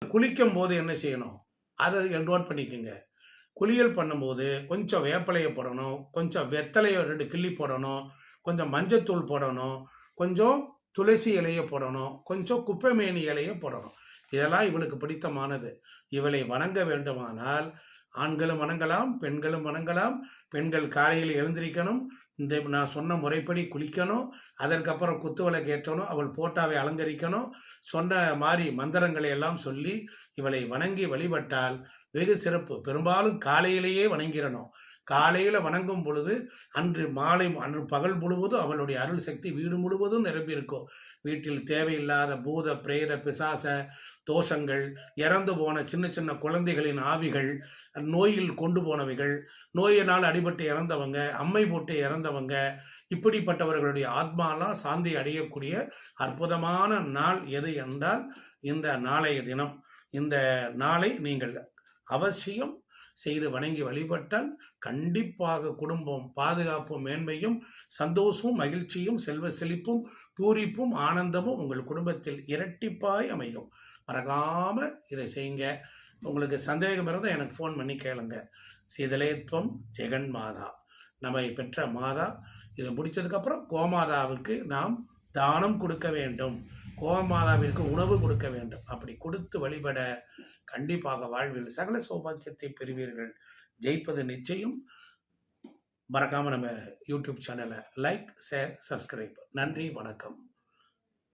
குளிக்கும் போது என்ன செய்யணும், அதை நோட் பண்ணிக்கோங்க. குளியல் பண்ணும்போது கொஞ்சம் வேப்பிலையை போடணும், கொஞ்சம் வெத்தலையை 2 கிள்ளி போடணும், கொஞ்சம் மஞ்சத்தூள் போடணும், கொஞ்சம் துளசி இலையை போடணும், கொஞ்சம் குப்பைமேனி இலையை போடணும். இதெல்லாம் இவளுக்கு பிடித்தமானது. இவளை வணங்க வேண்டுமானால் ஆண்களும் வணங்கலாம், பெண்களும் வணங்கலாம். பெண்கள் காலையில் எழுந்திரிக்கணும், இந்த நான் சொன்ன முறைப்படி குளிக்கணும், அதற்கப்புறம் குத்துவிளக்கு ஏற்றணும், அவள் போட்டாவை அலங்கரிக்கணும், சொன்ன மாதிரி மந்திரங்களை எல்லாம் சொல்லி இவளை வணங்கி வழிபட்டால் வெகு சிறப்பு. பெரும்பாலும் காலையிலேயே வணங்கிடணும். காலையில் வணங்கும் பொழுது அன்று பகல் முழுவதும் அவளுடைய அருள் சக்தி வீடு முழுவதும் நிரம்பி இருக்கும். வீட்டில் தேவையில்லாத பூத பிரேத பிசாச தோஷங்கள், இறந்து போன சின்ன சின்ன குழந்தைகளின் ஆவிகள், நோயில் கொண்டு போனவைகள், நோயினால் அடிபட்டு இறந்தவங்க, அம்மை போட்டு இறந்தவங்க, இப்படிப்பட்டவர்களுடைய ஆத்மாலாம் சாந்தி அடையக்கூடிய அற்புதமான நாள் எது என்றால் இந்த நாளைய தினம். இந்த நாளை நீங்கள் அவசியம் செய்து வணங்கி வழிபட்டால் கண்டிப்பாக குடும்பம் பாதுகாப்பும் மேன்மையும் சந்தோஷமும் மகிழ்ச்சியும் செல்வ செழிப்பும் பூரிப்பும் ஆனந்தமும் உங்கள் குடும்பத்தில் இரட்டிப்பாய் அமையும். மறக்காம இதை செய்யுங்க. உங்களுக்கு சந்தேகம் இருந்தால் எனக்கு ஃபோன் பண்ணி கேளுங்க. சீதலேத்வம் ஜெகன் மாதா, நம்மை பெற்ற மாதா. இதை முடிச்சதுக்கப்புறம் கோமாதாவிற்கு நாம் தானம் கொடுக்க வேண்டும், கோமாதாவிற்கு உணவு கொடுக்க வேண்டும். அப்படி கொடுத்து வழிபட கண்டிப்பாக வாழ்வில் சகல சௌபாக்கியத்தை பெறுவீர்கள். ஜெயிப்பது நிச்சயம். மறக்காம நம்ம யூடியூப் சேனலை லைக், ஷேர், சப்ஸ்கிரைப். நன்றி, வணக்கம்.